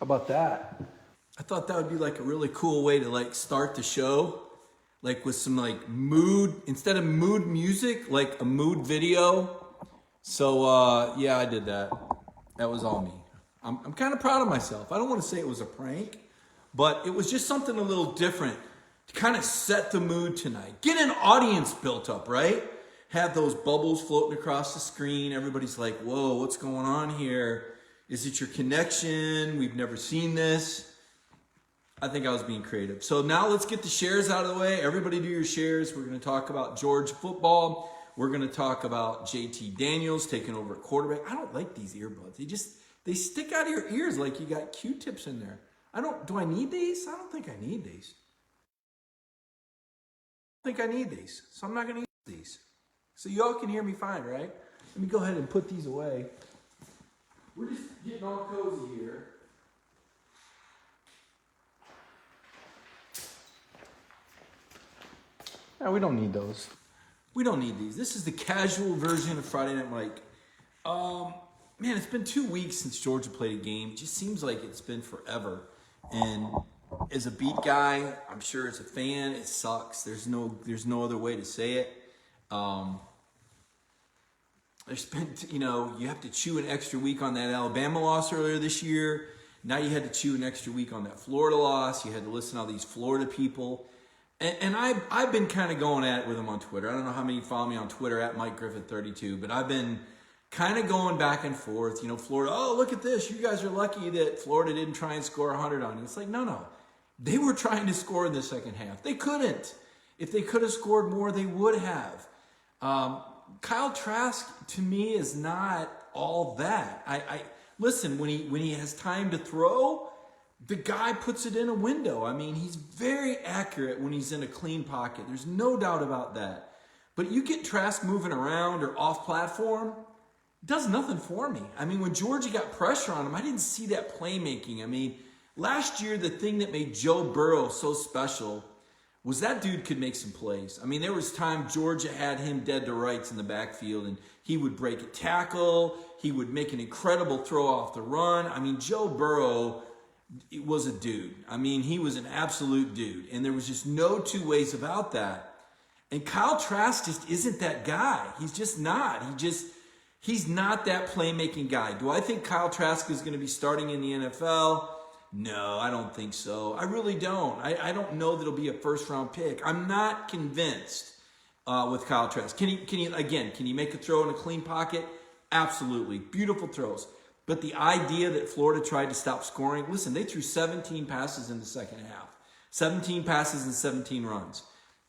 How about that? I thought that would be like a really cool way to like start the show, like with some like mood, instead of mood music, like a mood video. So yeah, I did that. That was all me. I'm kind of proud of myself. I don't want to say it was a prank, but it was just something a little different to kind of set the mood tonight. Get an audience built up, right? Have those bubbles floating across the screen. Everybody's like, whoa, what's going on here? Is it your connection? We've never seen this. I think I was being creative. So now let's get the shares out of the way. Everybody do your shares. We're going to talk about Georgia football. We're going to talk about JT Daniels taking over at quarterback. I don't like these earbuds. They stick out of your ears like you got Q-tips in there. Do I need these? I don't think I need these. So I'm not going to use these. So y'all can hear me fine, right? Let me go ahead and put these away. We're just getting all cozy here. No, we don't need those. We don't need these. This is the casual version of Friday Night Mike. Man, it's been 2 weeks since Georgia played a game. It just seems like it's been forever. And as a beat guy, I'm sure as a fan, it sucks. There's no other way to say it. There's been, you have to chew an extra week on that Alabama loss earlier this year. Now you had to chew an extra week on that Florida loss. You had to listen to all these Florida people. And I've been kind of going at it with them on Twitter. I don't know how many follow me on Twitter at Mike Griffith 32, but I've been kind of going back and forth. Florida, oh, look at this. You guys are lucky that Florida didn't try and score 100 on you. It's like, no. They were trying to score in the second half. They couldn't. If they could have scored more, they would have. Kyle Trask, to me, is not all that. Listen, when he has time to throw, the guy puts it in a window. I mean, he's very accurate when he's in a clean pocket. There's no doubt about that. But you get Trask moving around or off platform, it does nothing for me. I mean, when Georgia got pressure on him, I didn't see that playmaking. I mean, last year, the thing that made Joe Burrow so special was that dude could make some plays. I mean, there was time Georgia had him dead to rights in the backfield, and he would break a tackle. He would make an incredible throw off the run. I mean, Joe Burrow, it was a dude. I mean, he was an absolute dude. And there was just no two ways about that. And Kyle Trask just isn't that guy. He's just not. He's not that playmaking guy. Do I think Kyle Trask is going to be starting in the NFL? No, I don't think so. I really don't. I don't know that he'll be a first-round pick. I'm not convinced with Kyle Trask. Can he make a throw in a clean pocket? Absolutely. Beautiful throws. But the idea that Florida tried to stop scoring, listen, they threw 17 passes in the second half. 17 passes and 17 runs.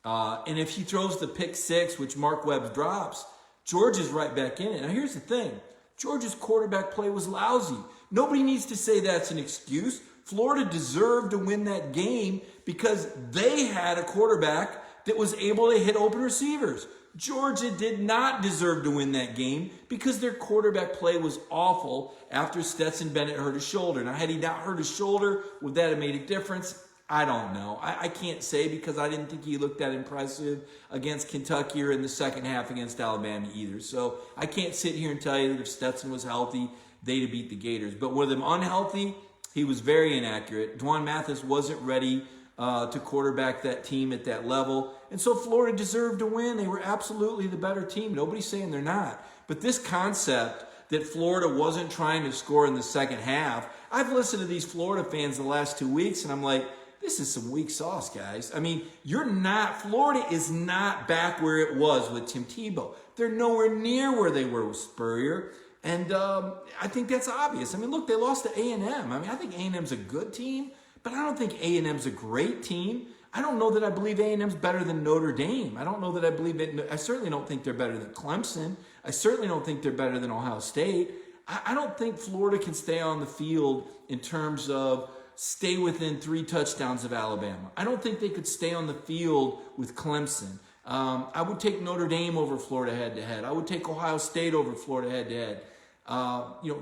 And if he throws the pick six, which Mark Webb drops, Georgia's right back in it. Now, here's the thing. Georgia's quarterback play was lousy. Nobody needs to say that's an excuse. Florida deserved to win that game because they had a quarterback that was able to hit open receivers. Georgia did not deserve to win that game because their quarterback play was awful after Stetson Bennett hurt his shoulder. Now, had he not hurt his shoulder, would that have made a difference? I don't know. I can't say because I didn't think he looked that impressive against Kentucky or in the second half against Alabama either. So I can't sit here and tell you that if Stetson was healthy, they'd have beat the Gators. But with him unhealthy, he was very inaccurate. Dwan Mathis wasn't ready to quarterback that team at that level. And so Florida deserved to win. They were absolutely the better team. Nobody's saying they're not. But this concept that Florida wasn't trying to score in the second half, I've listened to these Florida fans the last 2 weeks, and I'm like, this is some weak sauce, guys. I mean, Florida is not back where it was with Tim Tebow. They're nowhere near where they were with Spurrier. And I think that's obvious. I mean, look, they lost to A&M. I mean, I think A&M's a good team, but I don't think A&M's a great team. I don't know that I believe A&M's better than Notre Dame. I don't know that I believe it. I certainly don't think they're better than Clemson. I certainly don't think they're better than Ohio State. I don't think Florida can stay on the field in terms of stay within 3 touchdowns of Alabama. I don't think they could stay on the field with Clemson. I would take Notre Dame over Florida head-to-head. I would take Ohio State over Florida head-to-head.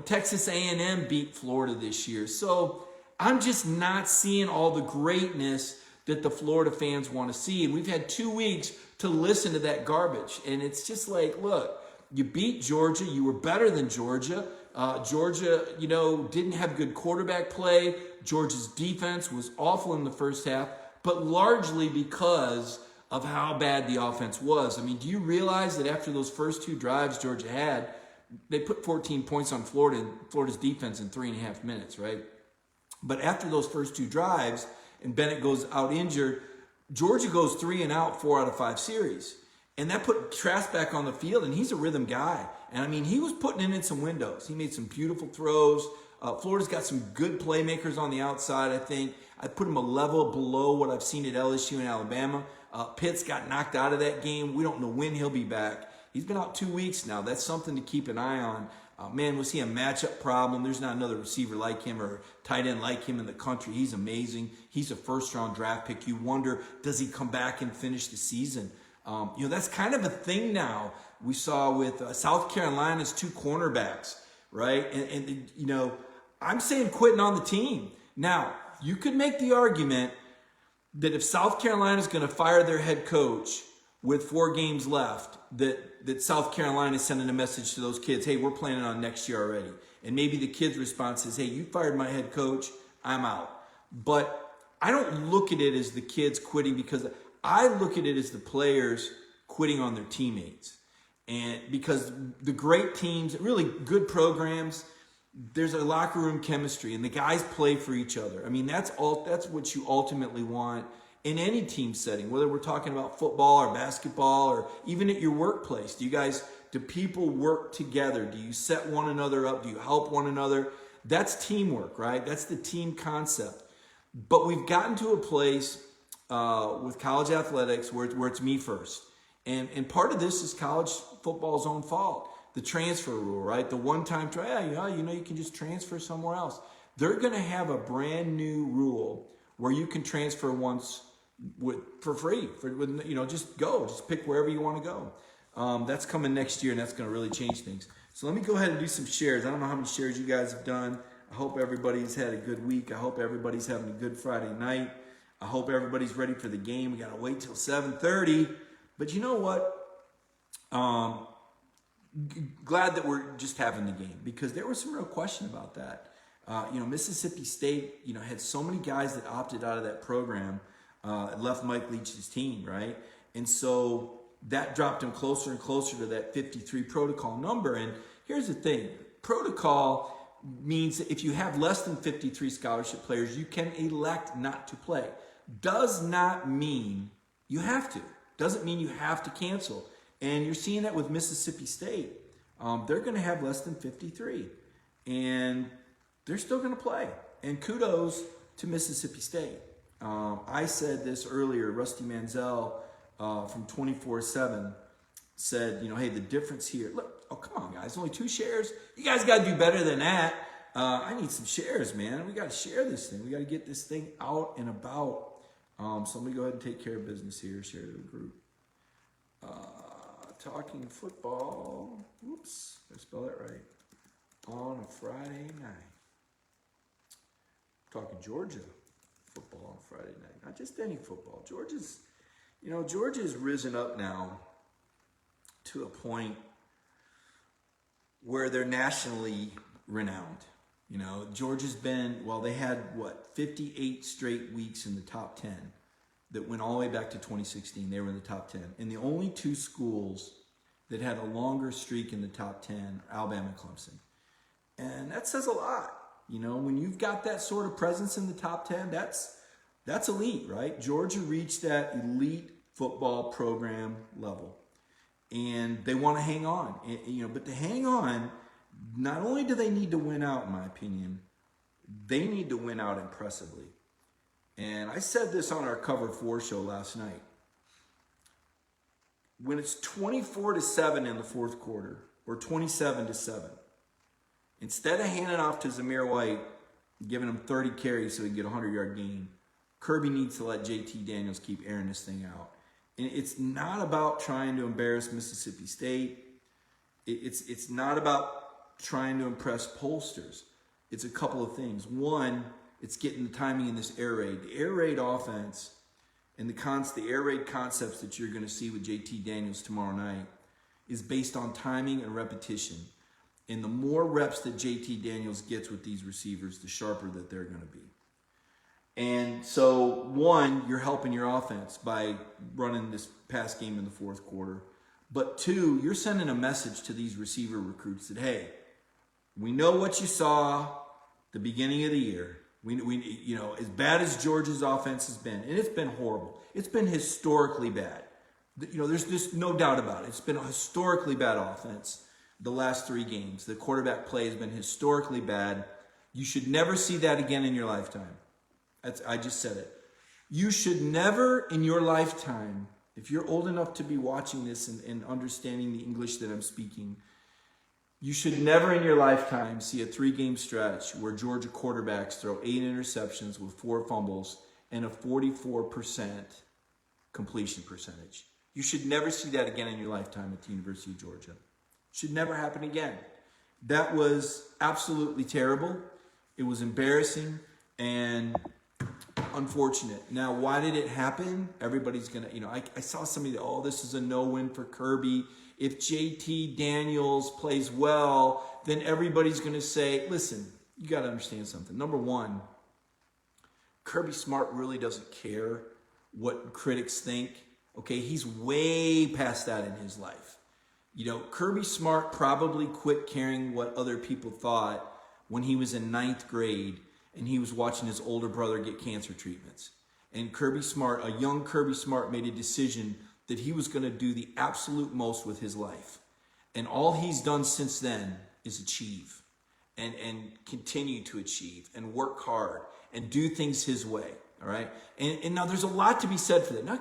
Texas A&M beat Florida this year. So I'm just not seeing all the greatness that the Florida fans want to see. And we've had 2 weeks to listen to that garbage. And it's just like, look, you beat Georgia. You were better than Georgia. Georgia, didn't have good quarterback play. Georgia's defense was awful in the first half, but largely because of how bad the offense was. I mean, do you realize that after those first 2 drives Georgia had, they put 14 points on Florida's defense in 3.5 minutes, right? But after those first 2 drives, and Bennett goes out injured, Georgia goes 3 and out 4 out of 5 series. And that put Trask back on the field, and he's a rhythm guy. And I mean, he was putting it in some windows. He made some beautiful throws. Florida's got some good playmakers on the outside, I think. I'd put him a level below what I've seen at LSU and Alabama. Pitts got knocked out of that game. We don't know when he'll be back. He's been out 2 weeks now. That's something to keep an eye on. Man, was he a matchup problem? There's not another receiver like him or tight end like him in the country. He's amazing. He's a first-round draft pick. You wonder, does he come back and finish the season? That's kind of a thing now. We saw with South Carolina's 2 cornerbacks, right? And I'm saying quitting on the team. Now, you could make the argument that if South Carolina's going to fire their head coach with 4 games left, that South Carolina is sending a message to those kids, hey, we're planning on next year already. And maybe the kid's response is, hey, you fired my head coach, I'm out. But I don't look at it as the kids quitting, because I look at it as the players quitting on their teammates. And because the great teams, really good programs, there's a locker room chemistry, and the guys play for each other. I mean, that's what you ultimately want in any team setting, whether we're talking about football or basketball or even at your workplace. Do people work together? Do you set one another up? Do you help one another? That's teamwork, right? That's the team concept. But we've gotten to a place with college athletics where it's me first. And part of this is college football's own fault. The transfer rule, right? The one-time try, you can just transfer somewhere else. They're going to have a brand new rule where you can transfer once for free. Just pick wherever you want to go. That's coming next year, and that's going to really change things. So let me go ahead and do some shares. I don't know how many shares you guys have done. I hope everybody's had a good week. I hope everybody's having a good Friday night. I hope everybody's ready for the game. We got to wait till 7:30. But you know what? Glad that we're just having the game, because there was some real question about that. Mississippi State, had so many guys that opted out of that program, left Mike Leach's team, right? And so that dropped him closer and closer to that 53 protocol number. And here's the thing. Protocol means that if you have less than 53 scholarship players, you can elect not to play. Does not mean you have to. Doesn't mean you have to cancel. And you're seeing that with Mississippi State. They're going to have less than 53. And they're still going to play. And kudos to Mississippi State. I said this earlier. Rusty Manziel from 24/7 said, hey, the difference here. Look, come on, guys. Only 2 shares. You guys got to do better than that. I need some shares, man. We got to share this thing. We got to get this thing out and about. So let me go ahead and take care of business here. Share to the group. Talking football. Whoops. Did I spell that right? On a Friday night. Talking Georgia football on Friday night. Not just any football. Georgia's risen up now to a point where they're nationally renowned. Georgia's been, they had 58 straight weeks in the top 10 that went all the way back to 2016. They were in the top 10. And the only 2 schools that had a longer streak in the top 10 are Alabama and Clemson. And that says a lot. When you've got that sort of presence in the top 10, that's elite, right? Georgia reached that elite football program level. And they want to hang on. But to hang on, not only do they need to win out, in my opinion, they need to win out impressively. And I said this on our Cover 4 show last night. When it's 24-7 in the fourth quarter, or 27-7, instead of handing off to Zamir White, giving him 30 carries so he can get a 100-yard gain, Kirby needs to let JT Daniels keep airing this thing out. And it's not about trying to embarrass Mississippi State. It's not about trying to impress pollsters. It's a couple of things. One, it's getting the timing in this air raid. The air raid offense and the air raid concepts that you're going to see with JT Daniels tomorrow night is based on timing and repetition. And the more reps that JT Daniels gets with these receivers, the sharper that they're going to be. And so, one, you're helping your offense by running this pass game in the fourth quarter. But two, you're sending a message to these receiver recruits that, hey, we know what you saw the beginning of the year. We as bad as Georgia's offense has been, and it's been horrible. It's been historically bad. There's just no doubt about it. It's been a historically bad offense the last 3 games. The quarterback play has been historically bad. You should never see that again in your lifetime. I just said it. You should never in your lifetime, if you're old enough to be watching this and understanding the English that I'm speaking, you should never in your lifetime see a 3-game stretch where Georgia quarterbacks throw 8 interceptions with 4 fumbles and a 44% completion percentage. You should never see that again in your lifetime at the University of Georgia. Should never happen again. That was absolutely terrible. It was embarrassing and unfortunate. Now, why did it happen? Everybody's going to, I saw somebody, this is a no-win for Kirby. If JT Daniels plays well, then everybody's going to say, listen, you got to understand something. Number one, Kirby Smart really doesn't care what critics think. Okay, he's way past that in his life. Kirby Smart probably quit caring what other people thought when he was in 9th grade and he was watching his older brother get cancer treatments. And Kirby Smart, a young Kirby Smart, made a decision that he was going to do the absolute most with his life. And all he's done since then is achieve and continue to achieve and work hard and do things his way. All right. And now there's a lot to be said for that. Now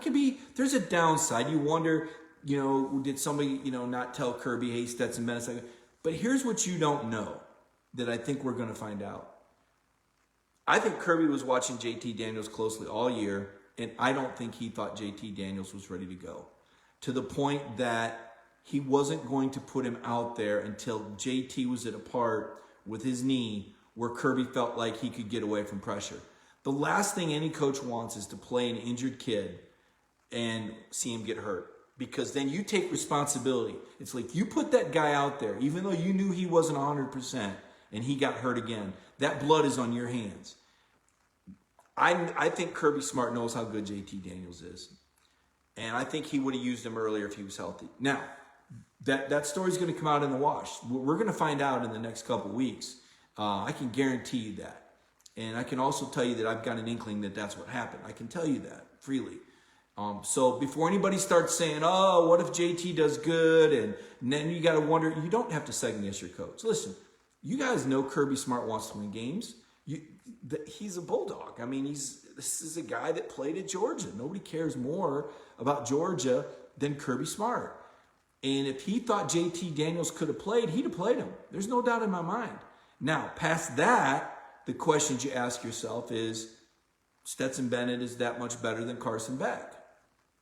there's a downside. You wonder, did somebody, not tell Kirby, hey, Stetson Bennett? But here's what you don't know that I think we're going to find out. I think Kirby was watching JT Daniels closely all year, and I don't think he thought JT Daniels was ready to go, to the point that he wasn't going to put him out there until JT was at a part with his knee where Kirby felt like he could get away from pressure. The last thing any coach wants is to play an injured kid and see him get hurt, because then you take responsibility. It's like you put that guy out there, even though you knew he wasn't 100% and he got hurt again. That blood is on your hands. I think Kirby Smart knows how good JT Daniels is. And I think he would have used him earlier if he was healthy. Now, that story's going to come out in the wash. We're going to find out in the next couple weeks. I can guarantee you that. And I can also tell you that I've got an inkling that that's what happened. I can tell you that freely. So before anybody starts saying, what if JT does good? And then you got to wonder, you don't have to second guess your coach. Listen, you guys know Kirby Smart wants to win games. He's a Bulldog. I mean, this is a guy that played at Georgia. Nobody cares more about Georgia than Kirby Smart. And if he thought JT Daniels could have played, he'd have played him. There's no doubt in my mind. Now, past that, the questions you ask yourself is, Stetson Bennett is that much better than Carson Beck.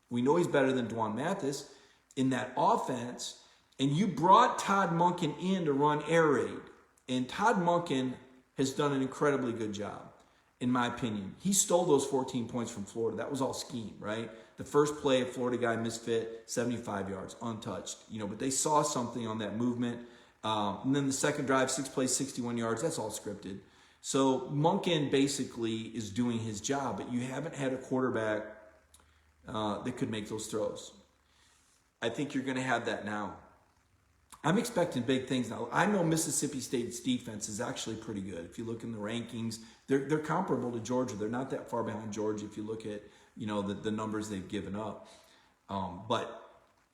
We know he's better than Dwan Mathis in that offense. And you brought Todd Monken in to run air raid. And Todd Monken has done an incredibly good job, in my opinion. He stole those 14 points from Florida. That was all scheme, right? The first play, a Florida guy misfit, 75 yards, untouched. But they saw something on that movement. And then the second drive, 6 plays, 61 yards. That's all scripted. So Monken basically is doing his job, but you haven't had a quarterback that could make those throws. I think you're going to have that now. I'm expecting big things now. I know Mississippi State's defense is actually pretty good. If you look in the rankings, they're comparable to Georgia. They're not that far behind Georgia if you look at the numbers they've given up. But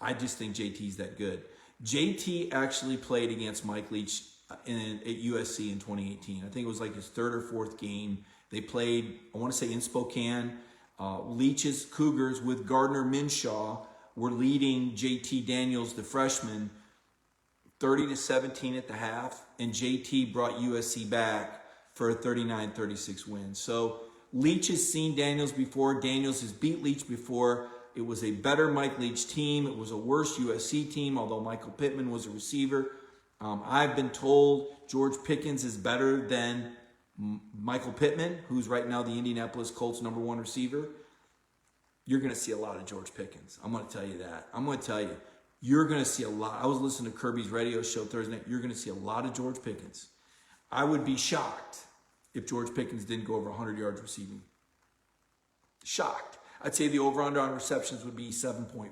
I just think JT's that good. JT actually played against Mike Leach at USC in 2018. I think it was like his 3rd or 4th game. They played, I want to say, in Spokane. Leach's Cougars with Gardner Minshew were leading JT Daniels, the freshman, 30-17 at the half, and JT brought USC back for a 39-36 win. So Leach has seen Daniels before. Daniels has beat Leach before. It was a better Mike Leach team. It was a worse USC team, although Michael Pittman was a receiver. I've been told George Pickens is better than Michael Pittman, who's right now the Indianapolis Colts #1 receiver. You're going to see a lot of George Pickens. I'm going to tell you that. I'm going to tell you. you're going to see a lot. I was listening to Kirby's radio show Thursday night. You're going to see a lot of George Pickens. I would be shocked if George Pickens didn't go over 100 yards receiving. Shocked. I'd say the over-under on receptions would be 7.5.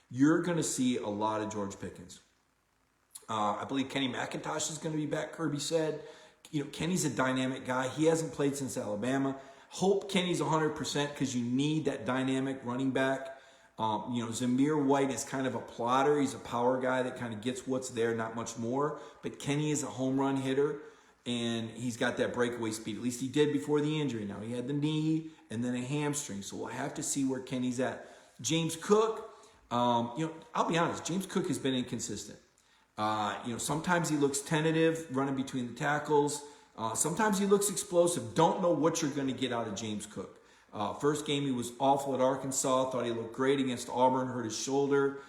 You're going to see a lot of George Pickens. I believe Kenny McIntosh is going to be back, Kirby said. Kenny's a dynamic guy. He hasn't played since Alabama. Hope Kenny's 100% because you need that dynamic running back. Zamir White is kind of a plotter. He's a power guy that kind of gets what's there, not much more. But Kenny is a home run hitter, and he's got that breakaway speed. At least he did before the injury. Now, he had the knee and then a hamstring, so we'll have to see where Kenny's at. James Cook, I'll be honest, James Cook has been inconsistent. Sometimes he looks tentative, running between the tackles. Sometimes he looks explosive. Don't know what you're going to get out of James Cook. First game, he was awful at Arkansas. Thought he looked great against Auburn, hurt his shoulder.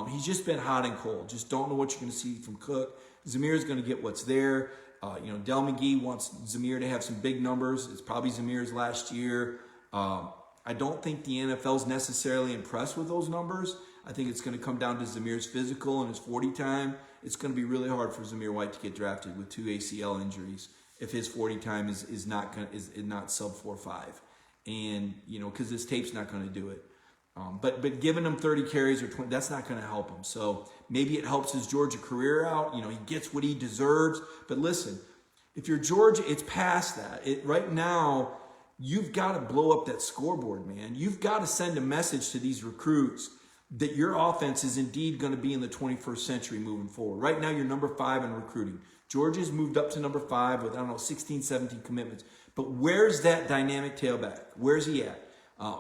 He's just been hot and cold. Just don't know what you're going to see from Cook. Zamir's going to get what's there. Del McGee wants Zamir to have some big numbers. It's probably Zamir's last year. I don't think the NFL's necessarily impressed with those numbers. I think it's going to come down to Zamir's physical and his 40 time. It's going to be really hard for Zamir White to get drafted with 2 ACL injuries if his 40 time is not sub 4.5. And, because his tape's not going to do it. But giving him 30 carries or 20, that's not going to help him. So maybe it helps his Georgia career out. He gets what he deserves. But listen, if you're Georgia, it's past that. Right now, you've got to blow up that scoreboard, man. You've got to send a message to these recruits that your offense is indeed going to be in the 21st century moving forward. Right now, you're number 5 in recruiting. Georgia's moved up to number 5 with, 16, 17 commitments. But where's that dynamic tailback? Where's he at?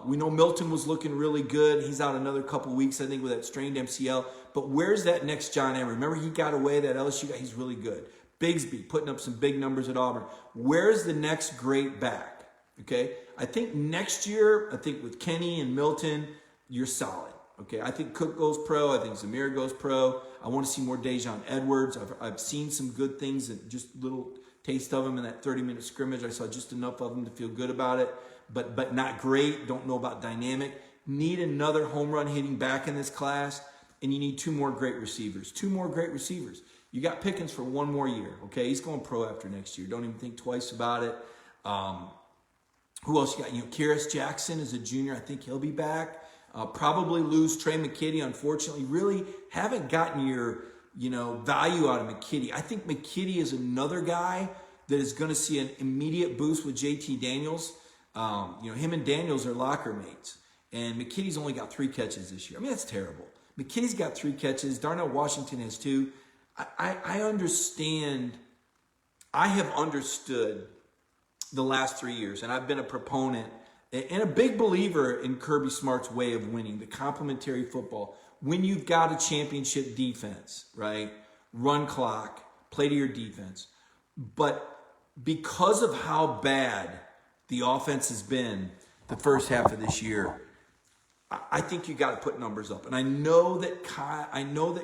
We know Milton was looking really good. He's out another couple weeks, I think, with that strained MCL. But where's that next John Emery? Remember, he got away, that LSU guy. He's really good. Bigsby putting up some big numbers at Auburn. Where's the next great back? Okay? I think next year, with Kenny and Milton, you're solid. Okay? I think Cook goes pro. I think Zamir goes pro. I want to see more Dejon Edwards. I've seen some good things, and just little taste of him in that 30-minute scrimmage. I saw just enough of him to feel good about it. But not great. Don't know about dynamic. Need another home run hitting back in this class, and you need 2 more great receivers. 2 more great receivers. You got Pickens for 1 more year. Okay, he's going pro after next year. Don't even think twice about it. Who else you got? Kyrus Jackson is a junior. I think he'll be back. Probably lose Trey McKitty. Unfortunately, really haven't gotten your value out of McKitty. I think McKitty is another guy that is going to see an immediate boost with JT Daniels. Him and Daniels are locker mates. And McKitty's only got 3 catches this year. I mean, that's terrible. McKitty's got 3 catches. Darnell Washington has 2. I understand. I have understood the last 3 years, and I've been a proponent and a big believer in Kirby Smart's way of winning, the complementary football. When you've got a championship defense, right? Run clock, play to your defense. But because of how bad the offense has been the first half of this year, I think you got to put numbers up. And I know that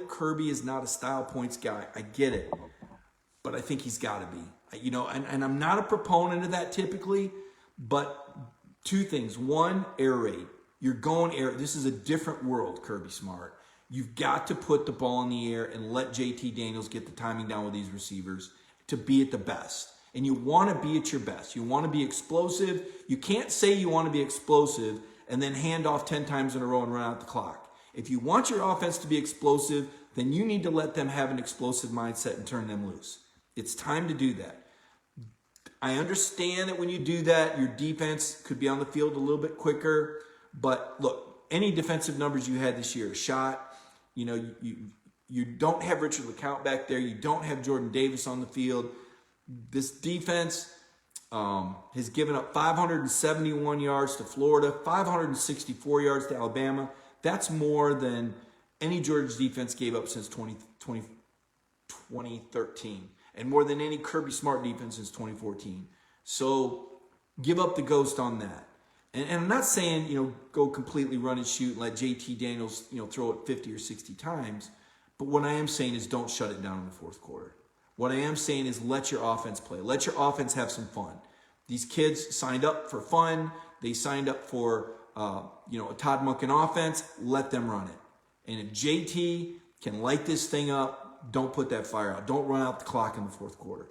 Kirby is not a style points guy. I get it. But I think he's got to be. And I'm not a proponent of that typically, but 2 things. 1, air raid. You're going air. This is a different world, Kirby Smart. You've got to put the ball in the air and let JT Daniels get the timing down with these receivers to be at the best. And you want to be at your best. You want to be explosive. You can't say you want to be explosive and then hand off 10 times in a row and run out the clock. If you want your offense to be explosive, then you need to let them have an explosive mindset and turn them loose. It's time to do that. I understand that when you do that, your defense could be on the field a little bit quicker. But look, any defensive numbers you had this year are shot. You don't have Richard LeCount back there. You don't have Jordan Davis on the field. This defense has given up 571 yards to Florida, 564 yards to Alabama. That's more than any Georgia defense gave up since 2013, and more than any Kirby Smart defense since 2014. So give up the ghost on that. And I'm not saying, go completely run and shoot and let JT Daniels, throw it 50 or 60 times. But what I am saying is don't shut it down in the 4th quarter. What I am saying is let your offense play. Let your offense have some fun. These kids signed up for fun. They signed up for, a Todd Monken offense. Let them run it. And if JT can light this thing up, don't put that fire out. Don't run out the clock in the fourth quarter.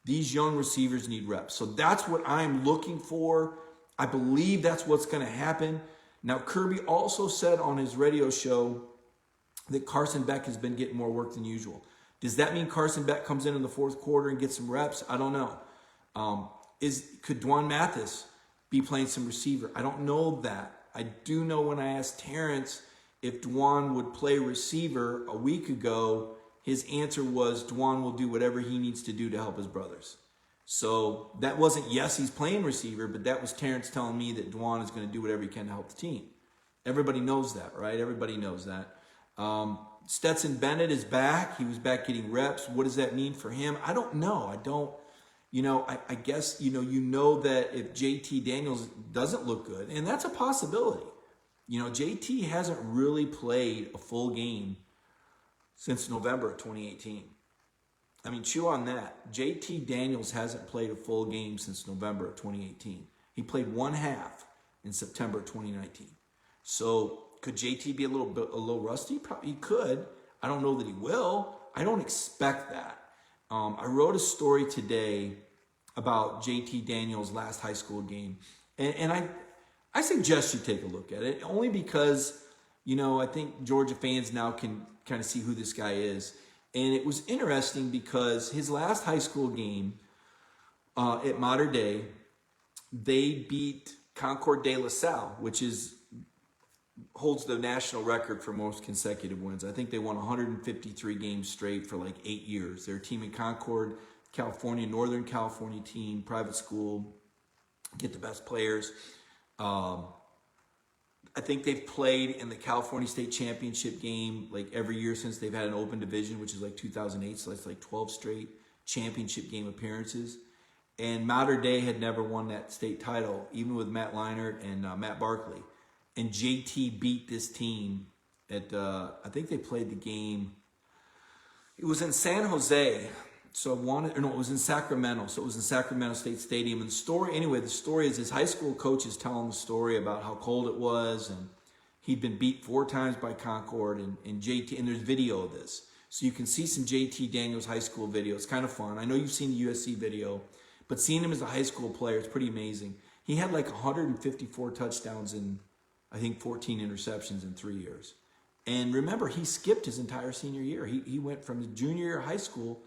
These young receivers need reps. So that's what I'm looking for. I believe that's what's going to happen. Now, Kirby also said on his radio show that Carson Beck has been getting more work than usual. Does that mean Carson Beck comes in the fourth quarter and gets some reps? I don't know. Could Dwan Mathis be playing some receiver? I don't know that. I do know when I asked Terrence if Dwan would play receiver a week ago, his answer was Dwan will do whatever he needs to do to help his brothers. So that wasn't, yes, he's playing receiver, but that was Terrence telling me that Dwan is going to do whatever he can to help the team. Everybody knows that, right? Everybody knows that. Stetson Bennett is back. He was back getting reps. What does that mean for him? I don't know. I guess, that if JT Daniels doesn't look good, and that's a possibility. JT hasn't really played a full game since November of 2018. I mean, chew on that. JT Daniels hasn't played a full game since November of 2018. He played one half in September of 2019. So could JT be a little rusty? Probably he could. I don't know that he will. I don't expect that. I wrote a story today about JT Daniels' last high school game. And I suggest you take a look at it, only because, I think Georgia fans now can kind of see who this guy is. And it was interesting because his last high school game at Mater Dei, they beat Concord de La Salle, which holds the national record for most consecutive wins. I think they won 153 games straight for like 8 years. They're a team in Concord, California, Northern California team, private school, get the best players. I think they've played in the California State Championship game like every year since they've had an open division, which is like 2008. So that's like 12 straight championship game appearances. And Mater Dei had never won that state title, even with Matt Leinart and Matt Barkley. And JT beat this team at, I think they played the game. It was in San Jose. So it was in Sacramento. So it was in Sacramento State Stadium. And the story is his high school coach is telling the story about how cold it was. And he'd been beat 4 times by Concord and JT. And there's video of this. So you can see some JT Daniels high school video. It's kind of fun. I know you've seen the USC video. But seeing him as a high school player, it's pretty amazing. He had like 154 touchdowns and I think 14 interceptions in 3 years. And remember, he skipped his entire senior year. He went from the junior year of high school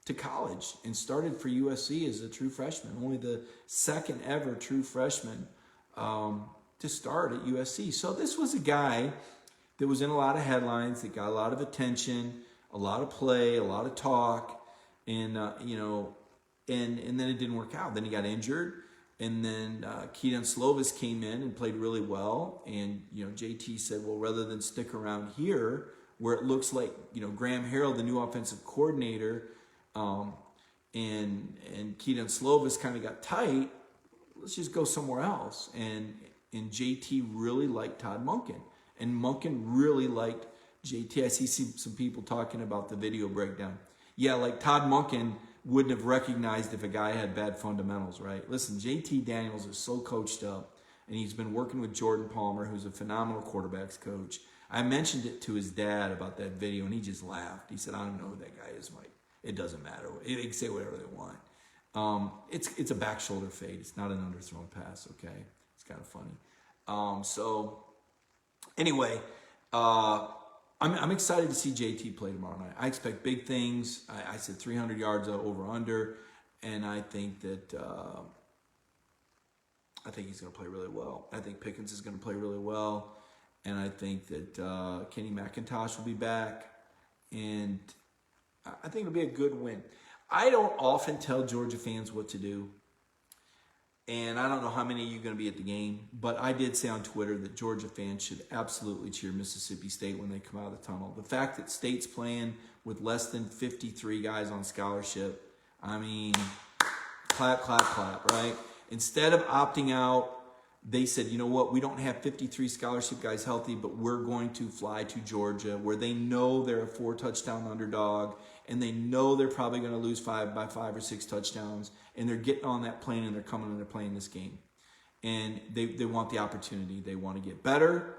to college and started for USC as a true freshman. Only the second ever true freshman to start at USC. So this was a guy that was in a lot of headlines, that got a lot of attention, a lot of play, a lot of talk, and and then it didn't work out. Then he got injured. And then Keaton Slovis came in and played really well. And, JT said, well, rather than stick around here where it looks like, Graham Harrell, the new offensive coordinator, and Keaton Slovis kind of got tight, let's just go somewhere else. And JT really liked Todd Monken. And Monken really liked JT. I see some people talking about the video breakdown. Yeah, like Todd Monken wouldn't have recognized if a guy had bad fundamentals, right? Listen, JT Daniels is so coached up, and he's been working with Jordan Palmer, who's a phenomenal quarterbacks coach. I mentioned it to his dad about that video, and he just laughed. He said, I don't know who that guy is, Mike. It doesn't matter. They can say whatever they want. It's a back shoulder fade. It's not an underthrown pass, okay? It's kind of funny. So anyway, I'm excited to see JT play tomorrow night. I expect big things. I said 300 yards over under, and I think that he's going to play really well. I think Pickens is going to play really well, and I think that Kenny McIntosh will be back, and I think it'll be a good win. I don't often tell Georgia fans what to do, and I don't know how many of you are going to be at the game, but I did say on Twitter that Georgia fans should absolutely cheer Mississippi State when they come out of the tunnel. The fact that State's playing with less than 53 guys on scholarship, I mean, clap, clap, clap, right? Instead of opting out, they said, you know what, we don't have 53 scholarship guys healthy, but we're going to fly to Georgia where they know they're a 4-touchdown underdog, and they know they're probably going to lose by 5 or 6 touchdowns, and they're getting on that plane and they're coming and they're playing this game. And they want the opportunity. They want to get better.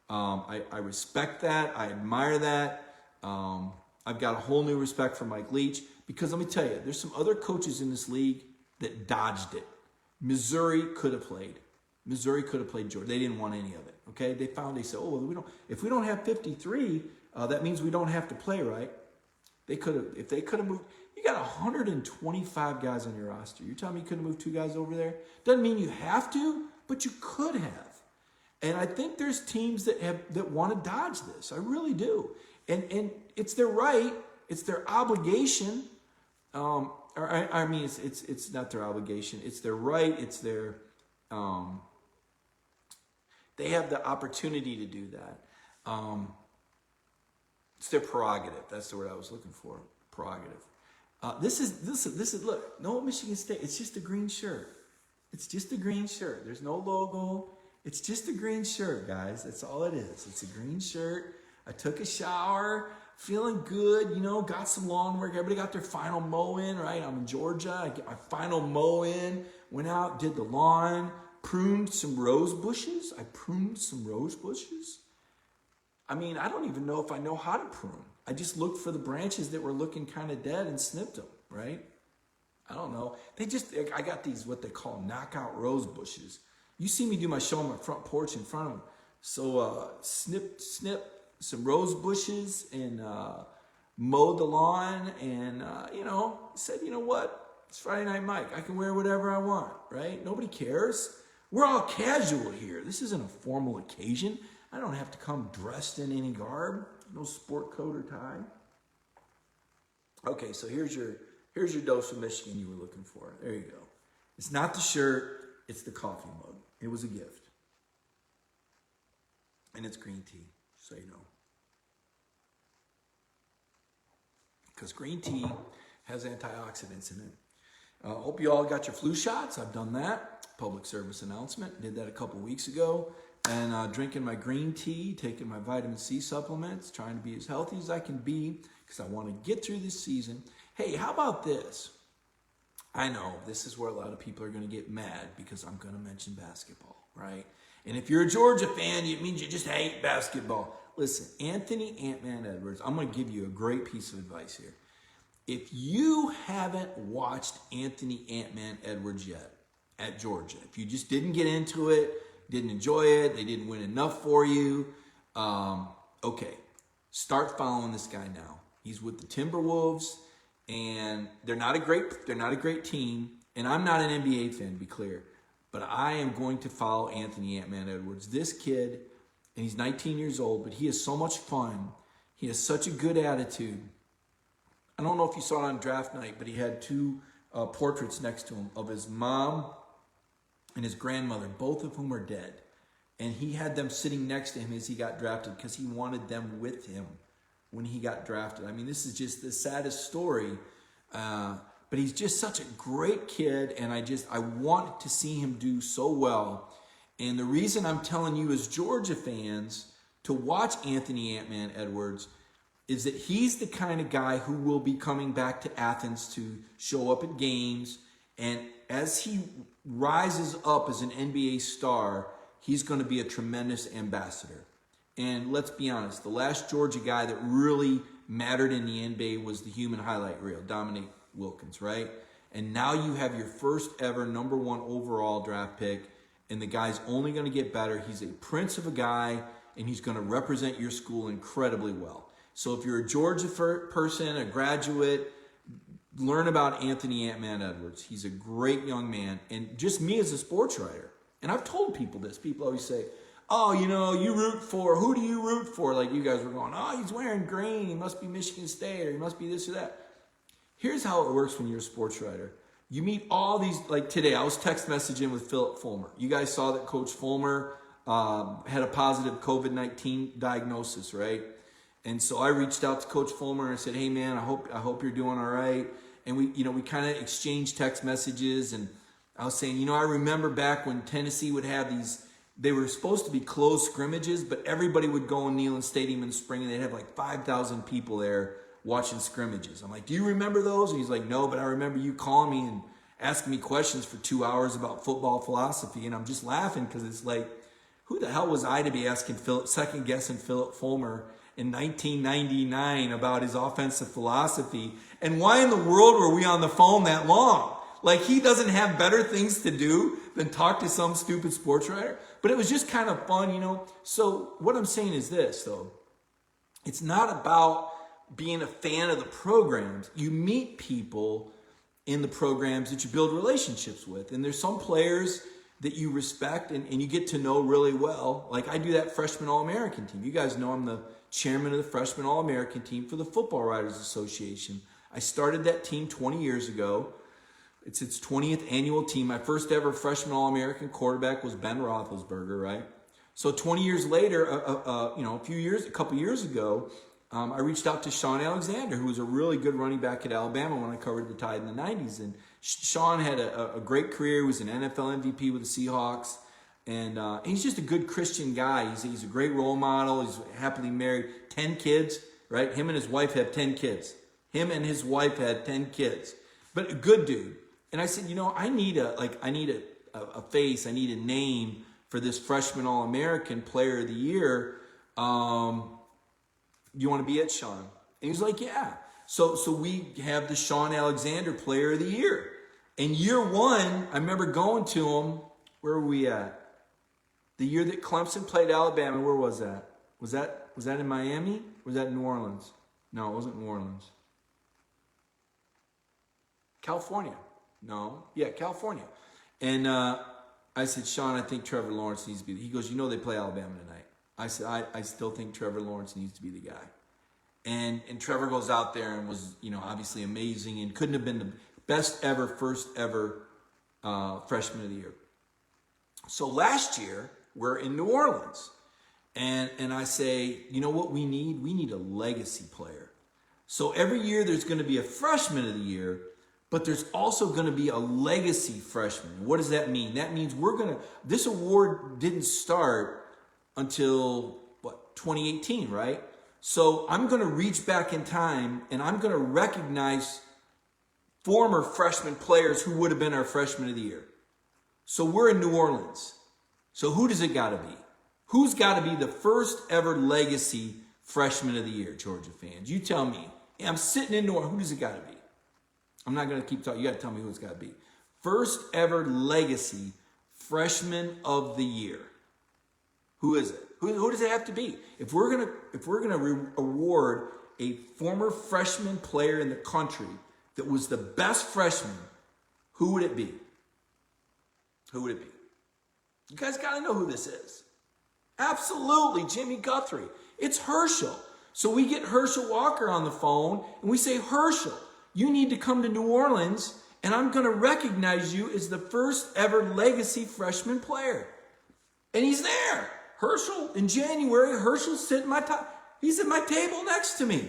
I respect that. I admire that. I've got a whole new respect for Mike Leach because let me tell you, there's some other coaches in this league that dodged it. Missouri could have played. Missouri could have played Georgia. They didn't want any of it. Okay, they said, oh, well, if we don't have 53, that means we don't have to play, right? They could have, if they could have moved. You got 125 guys on your roster. You're telling me you couldn't move 2 guys over there? Doesn't mean you have to, but you could have. And I think there's teams that want to dodge this. I really do. And it's their right. It's their obligation. It's not their obligation. It's their right. It's their. They have the opportunity to do that. It's their prerogative. That's the word I was looking for. Prerogative. This is look. No Michigan State. It's just a green shirt. It's just a green shirt. There's no logo. It's just a green shirt, guys. That's all it is. It's a green shirt. I took a shower, feeling good, got some lawn work. Everybody got their final mow in, right? I'm in Georgia. I get my final mow in, went out, did the lawn, pruned some rose bushes. I pruned some rose bushes. I mean, I don't even know if I know how to prune. I just looked for the branches that were looking kind of dead and snipped them, right? I don't know. I got these, what they call knockout rose bushes. You see me do my show on my front porch in front of them. So snip some rose bushes and mowed the lawn and, said, you know what? It's Friday Night Mike. I can wear whatever I want, right? Nobody cares. We're all casual here. This isn't a formal occasion. I don't have to come dressed in any garb. No sport coat or tie. Okay, so here's your dose of Michigan you were looking for. There you go. It's not the shirt. It's the coffee mug. It was a gift. And it's green tea, so you know. Because green tea has antioxidants in it. Hope you all got your flu shots. I've done that. Public service announcement. Did that a couple weeks ago. And drinking my green tea, taking my vitamin C supplements, trying to be as healthy as I can be because I want to get through this season. Hey, how about this? I know this is where a lot of people are going to get mad because I'm going to mention basketball, right? And if you're a Georgia fan, it means you just hate basketball. Listen, Anthony Ant-Man Edwards, I'm going to give you a great piece of advice here. If you haven't watched Anthony Ant-Man Edwards yet at Georgia, if you just didn't get into it, didn't enjoy it, they didn't win enough for you, okay, start following this guy now. He's with the Timberwolves. And they're not a great team. And I'm not an NBA fan, to be clear. But I am going to follow Anthony Ant-Man Edwards. This kid, and he's 19 years old, but he has so much fun. He has such a good attitude. I don't know if you saw it on draft night, but he had 2 portraits next to him of his mom and his grandmother, both of whom are dead. And he had them sitting next to him as he got drafted because he wanted them with him when he got drafted. I mean, this is just the saddest story, but he's just such a great kid, and I want to see him do so well. And the reason I'm telling you as Georgia fans to watch Anthony Ant-Man Edwards is that he's the kind of guy who will be coming back to Athens to show up at games, and as he rises up as an NBA star, he's going to be a tremendous ambassador. And let's be honest, the last Georgia guy that really mattered in the NBA was the human highlight reel, Dominique Wilkins, right? And now you have your first ever #1 overall draft pick, and the guy's only going to get better. He's a prince of a guy, and he's going to represent your school incredibly well. So if you're a Georgia person, a graduate, learn about Anthony Ant-Man Edwards. He's a great young man, and just me as a sports writer. And I've told people this. People always say, oh, who do you root for? Like you guys were going, oh, he's wearing green. He must be Michigan State, or he must be this or that. Here's how it works when you're a sports writer. You meet all these, like today, I was text messaging with Philip Fulmer. You guys saw that Coach Fulmer had a positive COVID-19 diagnosis, right? And so I reached out to Coach Fulmer and said, hey man, I hope you're doing all right. And we kind of exchanged text messages, and I was saying, I remember back when Tennessee would have these. They were supposed to be closed scrimmages, but everybody would go in Neyland Stadium in the spring, and they'd have like 5,000 people there watching scrimmages. I'm like, do you remember those? And he's like, no, but I remember you calling me and asking me questions for 2 hours about football philosophy. And I'm just laughing because it's like, who the hell was I to be asking second guessing Philip Fulmer in 1999 about his offensive philosophy? And why in the world were we on the phone that long? Like, he doesn't have better things to do than talk to some stupid sports writer? But it was just kind of fun, you know? So what I'm saying is this, though. It's not about being a fan of the programs. You meet people in the programs that you build relationships with. And there's some players that you respect and you get to know really well. Like, I do that freshman All-American team. You guys know I'm the chairman of the freshman All-American team for the Football Writers Association. I started that team 20 years ago. It's its 20th annual team. My first ever freshman All-American quarterback was Ben Roethlisberger, right? So 20 years later, a couple years ago, I reached out to Sean Alexander, who was a really good running back at Alabama when I covered the Tide in the 90s. And Sean had a great career. He was an NFL MVP with the Seahawks. And he's just a good Christian guy. He's a great role model. He's happily married, 10 kids, right? Him and his wife have 10 kids. Him and his wife had 10 kids. But a good dude. And I said, I need a face, I need a name for this freshman All-American Player of the Year. You want to be it, Sean? And he was like, yeah. So we have the Sean Alexander Player of the Year. And year one, I remember going to him. Where were we at? The year that Clemson played Alabama. Where was that? Was that in Miami? Or was that in New Orleans? No, it wasn't New Orleans. California. No. Yeah, California. And I said, Sean, I think Trevor Lawrence needs to be. He goes, they play Alabama tonight. I said, I still think Trevor Lawrence needs to be the guy. And Trevor goes out there and was, obviously amazing and couldn't have been the best ever, first ever freshman of the year. So last year, we're in New Orleans. And I say, you know what we need? We need a legacy player. So every year there's going to be a freshman of the year, but there's also going to be a legacy freshman. What does that mean? That means this award didn't start until, 2018, right? So I'm going to reach back in time and I'm going to recognize former freshman players who would have been our freshman of the year. So we're in New Orleans. So who does it got to be? Who's got to be the first ever legacy freshman of the year, Georgia fans? You tell me. I'm sitting in New Orleans. Who does it got to be? I'm not going to keep talking. You got to tell me who it's got to be. First ever legacy freshman of the year. Who is it? Who does it have to be? If we're gonna award a former freshman player in the country that was the best freshman, who would it be? Who would it be? You guys got to know who this is. Absolutely, Jimmy Guthrie. It's Herschel. So we get Herschel Walker on the phone and we say, Herschel, you need to come to New Orleans and I'm going to recognize you as the first ever legacy freshman player. And he's there. Herschel, in January, Herschel's sitting he's at my table next to me.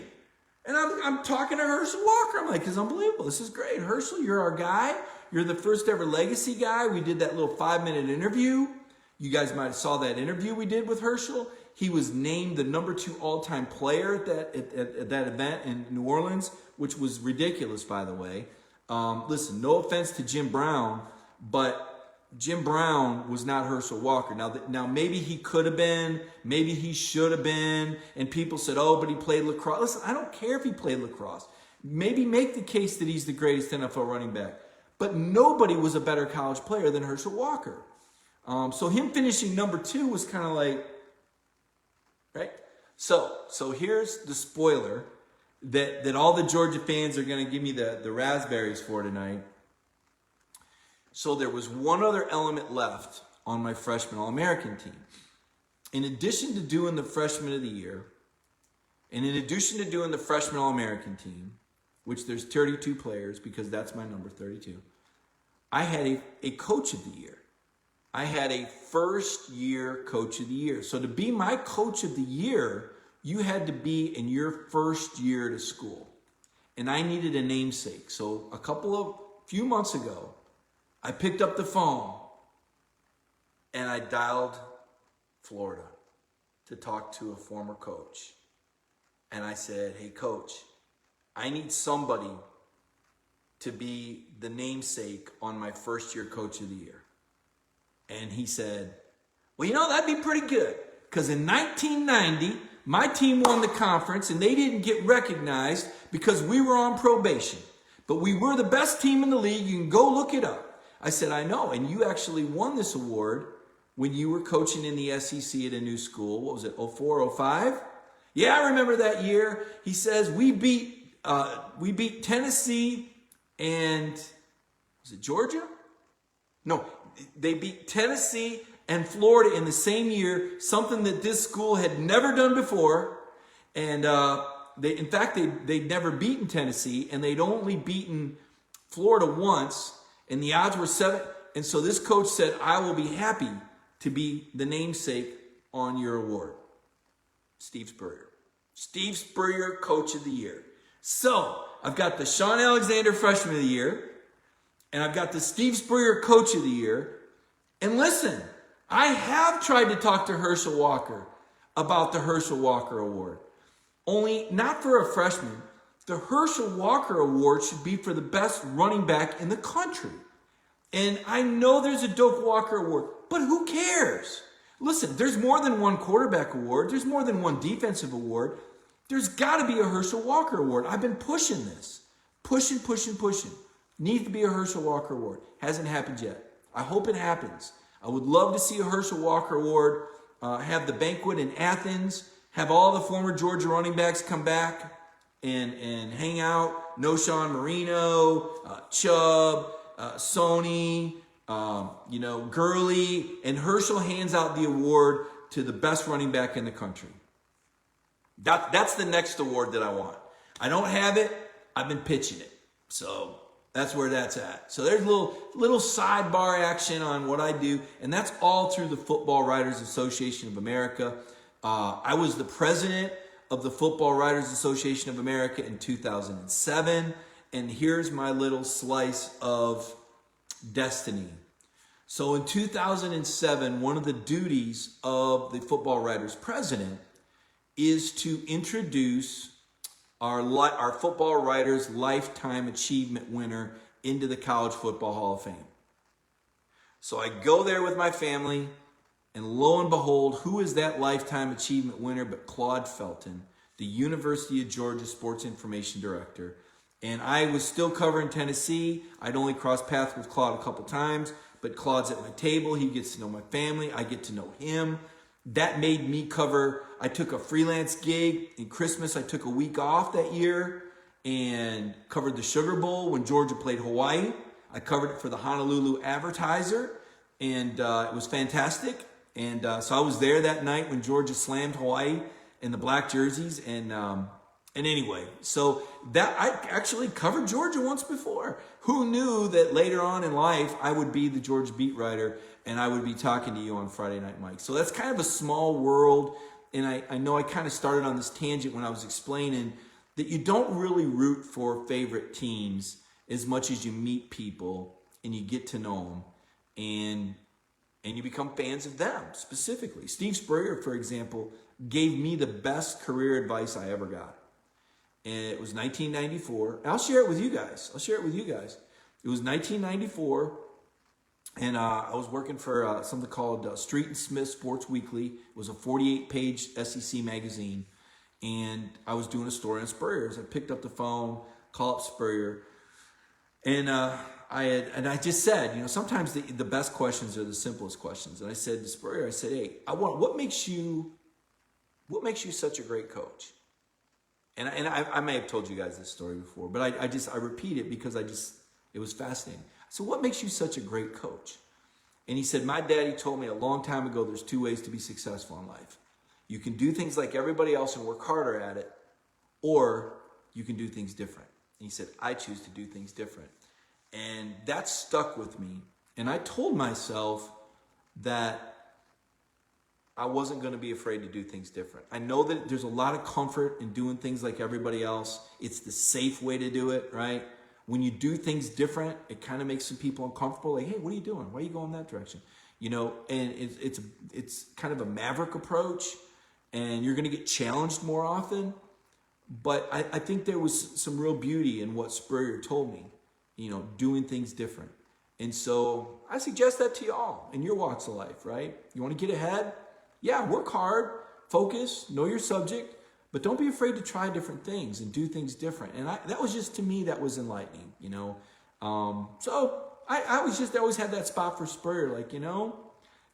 And I'm talking to Herschel Walker. I'm like, it's unbelievable. This is great. Herschel, you're our guy. You're the first ever legacy guy. We did that little 5-minute interview. You guys might have saw that interview we did with Herschel. He was named the number 2 all-time player at that event in New Orleans, which was ridiculous, by the way. Listen, no offense to Jim Brown, but Jim Brown was not Herschel Walker. Now maybe he could have been, maybe he should have been, and people said, oh, but he played lacrosse. Listen, I don't care if he played lacrosse. Maybe make the case that he's the greatest NFL running back. But nobody was a better college player than Herschel Walker. So him finishing number 2 was kind of like, right? So here's the spoiler that all the Georgia fans are going to give me the raspberries for tonight. So there was one other element left on my freshman All-American team. In addition to doing the freshman of the year, and in addition to doing the freshman All-American team, which there's 32 players because that's my number, 32, I had a coach of the year. I had a first-year coach of the year. So to be my coach of the year, you had to be in your first year to school. And I needed a namesake. So few months ago, I picked up the phone and I dialed Florida to talk to a former coach. And I said, hey, coach, I need somebody to be the namesake on my first year coach of the year. And he said, Well, that'd be pretty good. Because in 1990, my team won the conference and they didn't get recognized because we were on probation. But we were the best team in the league. You can go look it up. I said, I know. And you actually won this award when you were coaching in the SEC at a new school. What was it, 04, 05? Yeah, I remember that year. He says, we beat Tennessee and, was it Georgia? No, they beat Tennessee and Florida in the same year, something that this school had never done before. And they'd never beaten Tennessee, and they'd only beaten Florida once, and the odds were 7. And so this coach said, I will be happy to be the namesake on your award. Steve Spurrier. Steve Spurrier, Coach of the Year. So I've got the Sean Alexander Freshman of the Year, and I've got the Steve Spurrier Coach of the Year. And listen, I have tried to talk to Herschel Walker about the Herschel Walker Award. Only not for a freshman. The Herschel Walker Award should be for the best running back in the country. And I know there's a Doak Walker Award, but who cares? Listen, there's more than one quarterback award. There's more than one defensive award. There's got to be a Herschel Walker Award. I've been pushing this. Pushing. Needs to be a Herschel Walker Award. Hasn't happened yet. I hope it happens. I would love to see a Herschel Walker Award, have the banquet in Athens, have all the former Georgia running backs come back and hang out. Noshawn Marino, Chubb, Sony, Gurley, and Herschel hands out the award to the best running back in the country. That's the next award that I want. I don't have it. I've been pitching it. So that's where that's at. So there's a little sidebar action on what I do, and that's all through the Football Writers Association of America. I was the president of the Football Writers Association of America in 2007, and here's my little slice of destiny. So in 2007, one of the duties of the Football Writers president is to introduce our Football Writers Lifetime Achievement winner into the College Football Hall of Fame. So I go there with my family, and lo and behold, who is that Lifetime Achievement winner but Claude Felton, the University of Georgia Sports Information Director. And I was still covering Tennessee. I'd only crossed paths with Claude a couple times, but Claude's at my table. He gets to know my family. I get to know him. That made me cover. I took a freelance gig in Christmas. I took a week off that year and covered the Sugar Bowl when Georgia played Hawaii. I covered it for the Honolulu Advertiser, and it was fantastic. And so I was there that night when Georgia slammed Hawaii in the black jerseys. And anyway, so that I actually covered Georgia once before. Who knew that later on in life I would be the Georgia beat writer and I would be talking to you on Friday Night Mike. So that's kind of a small world. And I know I kind of started on this tangent when I was explaining that you don't really root for favorite teams as much as you meet people and you get to know them and you become fans of them specifically. Steve Spurrier, for example, gave me the best career advice I ever got. And it was 1994. And I'll share it with you guys. It was 1994. And I was working for something called Street and Smith Sports Weekly. It was a 48-page SEC magazine. And I was doing a story on Spurrier. So I picked up the phone, called up Spurrier. And I just said, sometimes the best questions are the simplest questions. And I said to Spurrier, hey, what makes you such a great coach? And I may have told you guys this story before, but I repeat it because it was fascinating. So what makes you such a great coach? And he said, my daddy told me a long time ago, there's 2 ways to be successful in life. You can do things like everybody else and work harder at it, or you can do things different. And he said, I choose to do things different. And that stuck with me. And I told myself that I wasn't going to be afraid to do things different. I know that there's a lot of comfort in doing things like everybody else. It's the safe way to do it, right? When you do things different, it kind of makes some people uncomfortable. Like, hey, what are you doing? Why are you going that direction? And it's kind of a maverick approach, and you're going to get challenged more often. But I think there was some real beauty in what Spurrier told me, doing things different. And so I suggest that to y'all in your walks of life, right? You want to get ahead? Yeah, work hard, focus, know your subject, but don't be afraid to try different things and do things different. And that was just, to me, that was enlightening, you know. So I always had that spot for Spurrier, like, you know,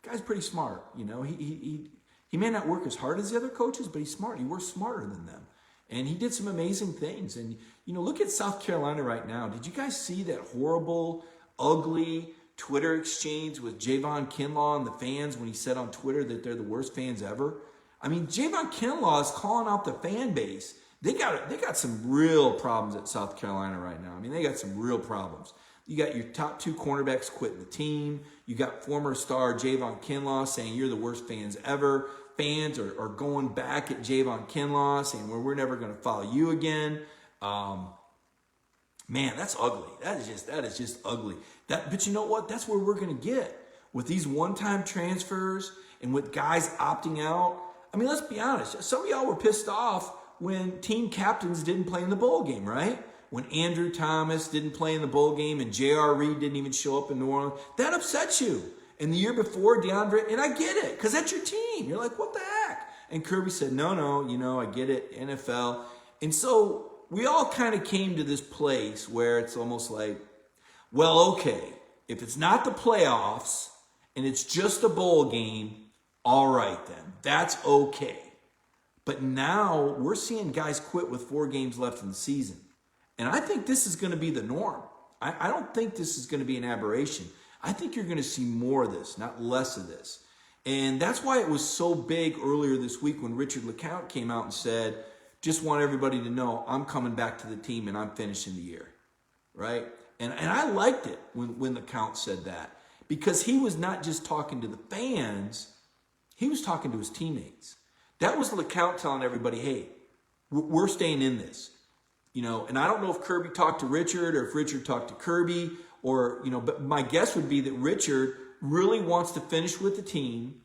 guy's pretty smart, you know. He may not work as hard as the other coaches, but he's smart. He works smarter than them. And he did some amazing things. And, you know, look at South Carolina right now. Did you guys see that horrible, ugly Twitter exchange with Javon Kinlaw and the fans when he said on Twitter that they're the worst fans ever? I mean, Javon Kinlaw is calling out the fan base. They got some real problems at South Carolina right now. I mean, they got some real problems. You got your top 2 cornerbacks quitting the team. You got former star Javon Kinlaw saying you're the worst fans ever. Fans are going back at Javon Kinlaw saying, well, we're never going to follow you again. Man, that's ugly. That is just ugly. But you know what? That's where we're going to get with these one-time transfers and with guys opting out. I mean, let's be honest. Some of y'all were pissed off when team captains didn't play in the bowl game, right? When Andrew Thomas didn't play in the bowl game and J.R. Reed didn't even show up in New Orleans. That upsets you. And the year before, DeAndre, and I get it, because that's your team. You're like, what the heck? And Kirby said, no, you know, I get it, NFL. And so we all kind of came to this place where it's almost like, well, okay, if it's not the playoffs and it's just a bowl game, all right then, that's okay. But now we're seeing guys quit with 4 games left in the season. And I think this is going to be the norm. I don't think this is going to be an aberration. I think you're going to see more of this, not less of this. And that's why it was so big earlier this week when Richard LeCounte came out and said, just want everybody to know I'm coming back to the team and I'm finishing the year, right? And I liked it when LeCounte said that, because he was not just talking to the fans, he was talking to his teammates. That was LeCounte telling everybody, hey, we're staying in this. You know, and I don't know if Kirby talked to Richard or if Richard talked to Kirby, or, you know, but my guess would be that Richard really wants to finish with the team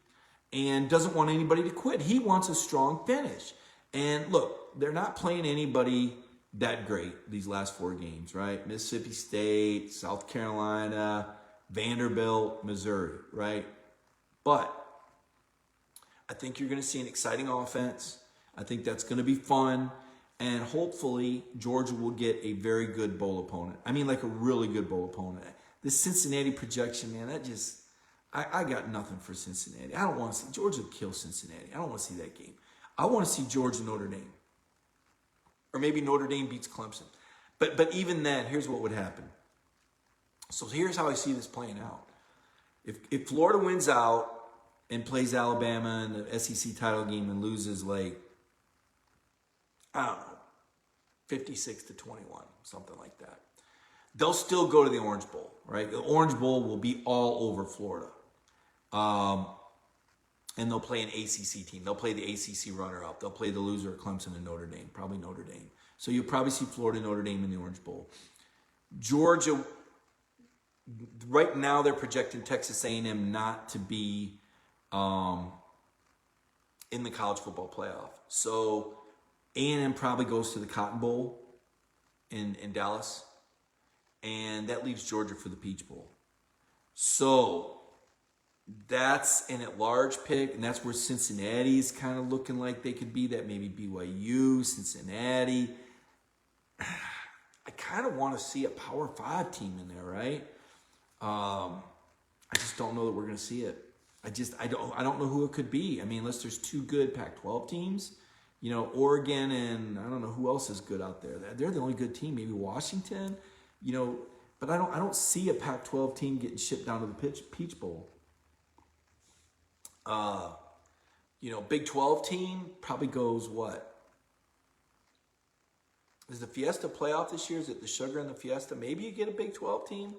and doesn't want anybody to quit. He wants a strong finish. And look, they're not playing anybody that great these last 4 games, right? Mississippi State, South Carolina, Vanderbilt, Missouri, right? But I think you're going to see an exciting offense. I think that's going to be fun. And hopefully, Georgia will get a very good bowl opponent. I mean, like a really good bowl opponent. This Cincinnati projection, man, that just, I got nothing for Cincinnati. I don't want to see, Georgia kill Cincinnati. I don't want to see that game. I want to see Georgia Notre Dame. Or maybe Notre Dame beats Clemson. But even then, here's what would happen. So here's how I see this playing out. If Florida wins out and plays Alabama in the SEC title game and loses like, I don't know, 56-21, something like that, they'll still go to the Orange Bowl, right? The Orange Bowl will be all over Florida. And they'll play an ACC team. They'll play the ACC runner-up. They'll play the loser of Clemson and Notre Dame, probably Notre Dame. So you'll probably see Florida and Notre Dame in the Orange Bowl. Georgia, right now they're projecting Texas A&M not to be in the college football playoff. So A&M probably goes to the Cotton Bowl in Dallas, and that leaves Georgia for the Peach Bowl. So that's an at-large pick, and that's where Cincinnati's kind of looking like they could be. That maybe BYU, Cincinnati. I kind of want to see a Power 5 team in there, right? I just don't know that we're going to see it. I don't know who it could be. I mean, unless there's 2 good Pac-12 teams. You know, Oregon and I don't know who else is good out there. They're the only good team. Maybe Washington. You know, but I don't see a Pac-12 team getting shipped down to the Peach Bowl. You know, Big 12 team probably goes what? Is the Fiesta playoff this year? Is it the Sugar and the Fiesta? Maybe you get a Big 12 team.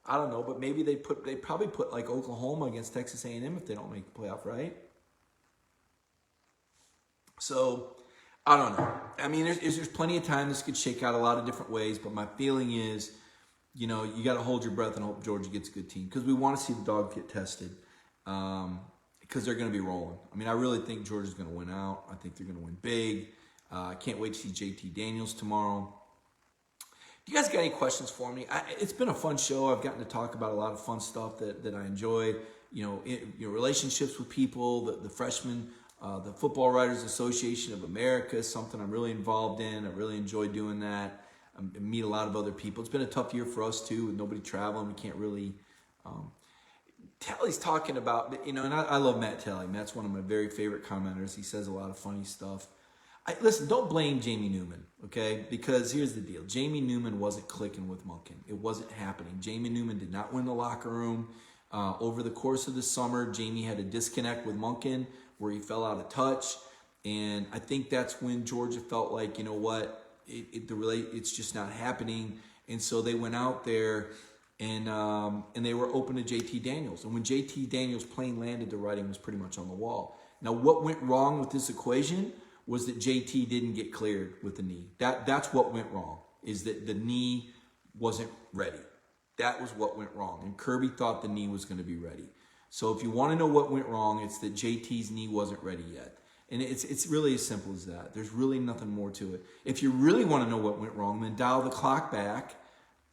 I don't know, but maybe they probably put like Oklahoma against Texas A&M if they don't make the playoff, right? So, I don't know. I mean, there's plenty of time. This could shake out a lot of different ways, but my feeling is, you know, you got to hold your breath and hope Georgia gets a good team because we want to see the Dogs get tested because they're going to be rolling. I mean, I really think Georgia's going to win out. I think they're going to win big. I can't wait to see JT Daniels tomorrow. Do you guys got any questions for me? It's been a fun show. I've gotten to talk about a lot of fun stuff that I enjoy. Relationships with people, the freshmen, the Football Writers Association of America is something I'm really involved in. I really enjoy doing that. I meet a lot of other people. It's been a tough year for us too, with nobody traveling. We can't really. Talley's talking about, and I love Matt Talley. Matt's one of my very favorite commenters. He says a lot of funny stuff. Listen, don't blame Jamie Newman, okay? Because here's the deal. Jamie Newman wasn't clicking with Monken. It wasn't happening. Jamie Newman did not win the locker room. Over the course of the summer, Jamie had a disconnect with Monken where he fell out of touch. And I think that's when Georgia felt like, you know what, it's just not happening. And so they went out there and they were open to JT Daniels. And when JT Daniels' plane landed, the writing was pretty much on the wall. Now, what went wrong with this equation was that JT didn't get cleared with the knee. That's what went wrong, is that the knee wasn't ready. That was what went wrong. And Kirby thought the knee was going to be ready. So if you want to know what went wrong, it's that JT's knee wasn't ready yet. And it's really as simple as that. There's really nothing more to it. If you really want to know what went wrong, then dial the clock back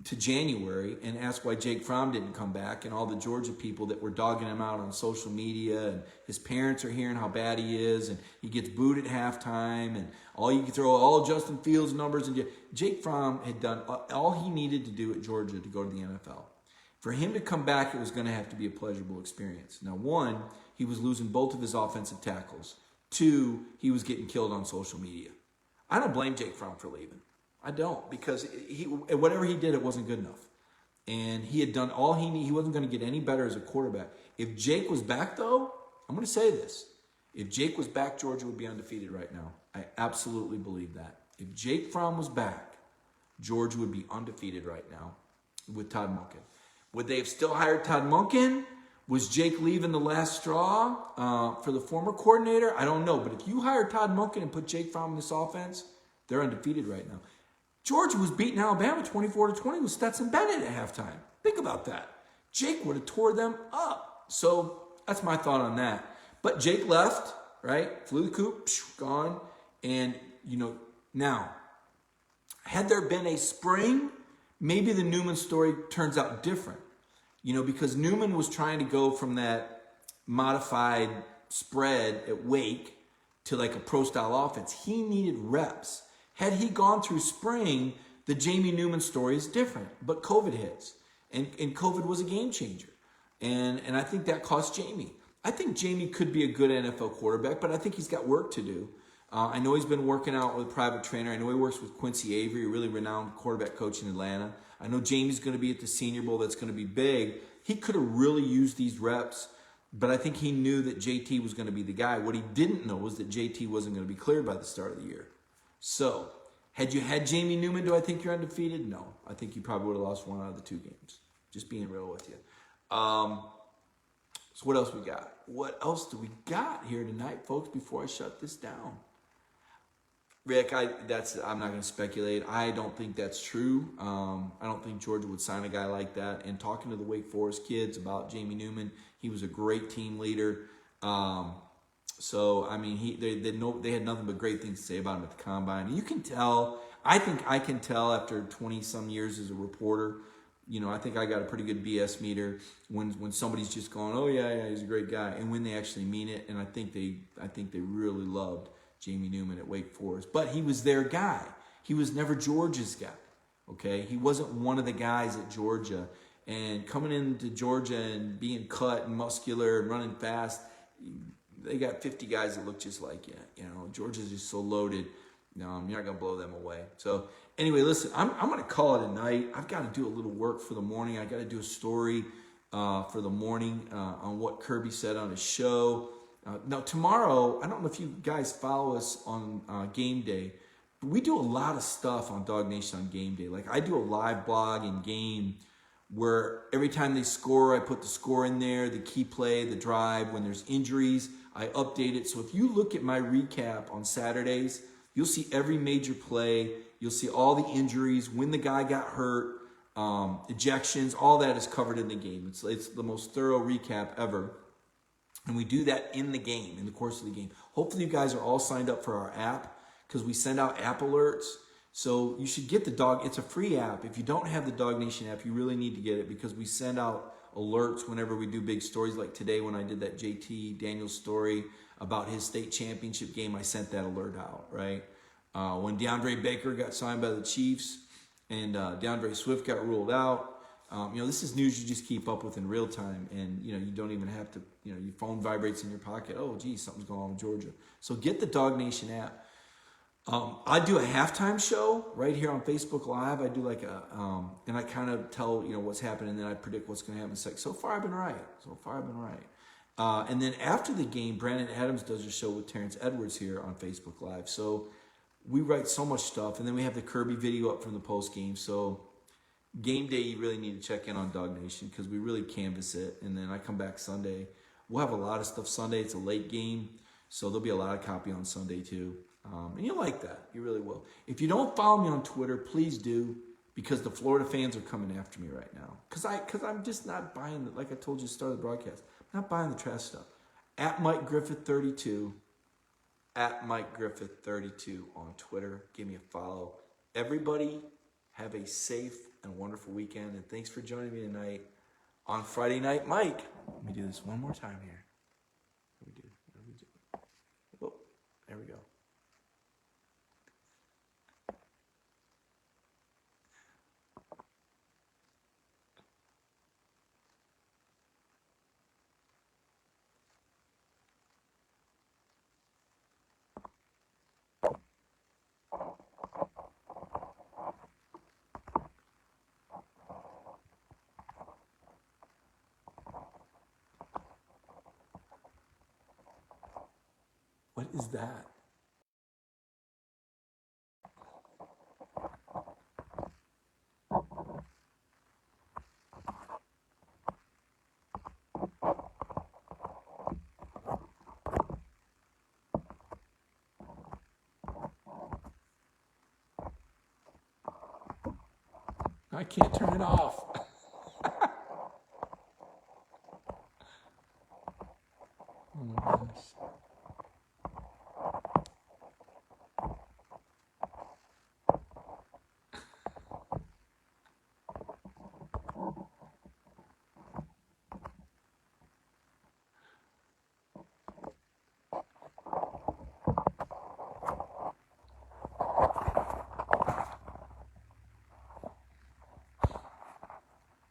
to January and ask why Jake Fromm didn't come back, and all the Georgia people that were dogging him out on social media, and his parents are hearing how bad he is, and he gets booed at halftime, and you can throw all Justin Fields numbers, and Jake Fromm had done all he needed to do at Georgia to go to the NFL. For him to come back, it was going to have to be a pleasurable experience. Now, one, he was losing both of his offensive tackles. Two, he was getting killed on social media. I don't blame Jake Fromm for leaving. I don't, because whatever he did, it wasn't good enough. And he had done all he needed. He wasn't going to get any better as a quarterback. If Jake was back, though, I'm going to say this. If Jake was back, Georgia would be undefeated right now. I absolutely believe that. If Jake Fromm was back, Georgia would be undefeated right now with Todd Monken. Would they have still hired Todd Monken? Was Jake leaving the last straw for the former coordinator? I don't know. But if you hire Todd Monken and put Jake Fromm in this offense, they're undefeated right now. Georgia was beating Alabama 24-20 with Stetson Bennett at halftime. Think about that. Jake would have tore them up. So that's my thought on that. But Jake left, right? Flew the coop, gone. And, now, had there been a spring, maybe the Newman story turns out different. Because Newman was trying to go from that modified spread at Wake to like a pro-style offense. He needed reps. Had he gone through spring, the Jamie Newman story is different. But COVID hits, and COVID was a game changer. And I think that cost Jamie. I think Jamie could be a good NFL quarterback, but I think he's got work to do. I know he's been working out with a private trainer. I know he works with Quincy Avery, a really renowned quarterback coach in Atlanta. I know Jamie's going to be at the Senior Bowl. That's going to be big. He could have really used these reps, but I think he knew that JT was going to be the guy. What he didn't know was that JT wasn't going to be cleared by the start of the year. So, had you had Jamie Newman, do I think you're undefeated? No. I think you probably would have lost one out of the two games. Just being real with you. So what else we got? What else do we got here tonight, folks, before I shut this down? Rick, I'm not going to speculate. I don't think that's true. I don't think Georgia would sign a guy like that. And talking to the Wake Forest kids about Jamie Newman, he was a great team leader. They had nothing but great things to say about him at the Combine. And you can tell, I think I can tell after 20-some years as a reporter, I think I got a pretty good BS meter when somebody's just going, oh, yeah, he's a great guy, and when they actually mean it. And I think they really loved Jamie Newman at Wake Forest. But he was their guy. He was never Georgia's guy, okay? He wasn't one of the guys at Georgia. And coming into Georgia and being cut and muscular and running fast, they got 50 guys that look just like you. Georgia's just so loaded. No, you're not going to blow them away. So anyway, listen, I'm going to call it a night. I've got to do a little work for the morning. I got to do a story for the morning on what Kirby said on his show. Now, tomorrow, I don't know if you guys follow us on Game Day, but we do a lot of stuff on Dog Nation on Game Day. Like, I do a live blog in game where every time they score, I put the score in there, the key play, the drive. When there's injuries, I update it. So if you look at my recap on Saturdays, you'll see every major play. You'll see all the injuries, when the guy got hurt, ejections, all that is covered in the game. It's the most thorough recap ever. And we do that in the game, in the course of the game. Hopefully you guys are all signed up for our app, because we send out app alerts. So you should get the dog. It's a free app. If you don't have the Dog Nation app, you really need to get it because we send out alerts whenever we do big stories. Like today when I did that JT Daniels story about his state championship game, I sent that alert out, right? When DeAndre Baker got signed by the Chiefs and DeAndre Swift got ruled out, this is news you just keep up with in real time, and you don't even have to. Your phone vibrates in your pocket. Oh, geez, something's going on in Georgia. So get the Dog Nation app. I do a halftime show right here on Facebook Live. I do like and I kind of tell what's happening, and then I predict what's going to happen. So far I've been right. And then after the game, Brandon Adams does a show with Terrence Edwards here on Facebook Live. So we write so much stuff, and then we have the Kirby video up from the post game. So game day, you really need to check in on Dog Nation because we really canvass it. And then I come back Sunday. We'll have a lot of stuff Sunday. It's a late game, so there'll be a lot of copy on Sunday too. And you'll like that. You really will. If you don't follow me on Twitter, please do, because the Florida fans are coming after me right now. Because I'm just not buying, like I told you at the start of the broadcast, I'm not buying the trash stuff. At Mike Griffith 32. At Mike Griffith 32 on Twitter. Give me a follow. Everybody have a safe and wonderful weekend. And thanks for joining me tonight on Friday Night Mike. Let me do this one more time here. What do we do? Oh, there we go. What is that? I can't turn it off. Oh my God.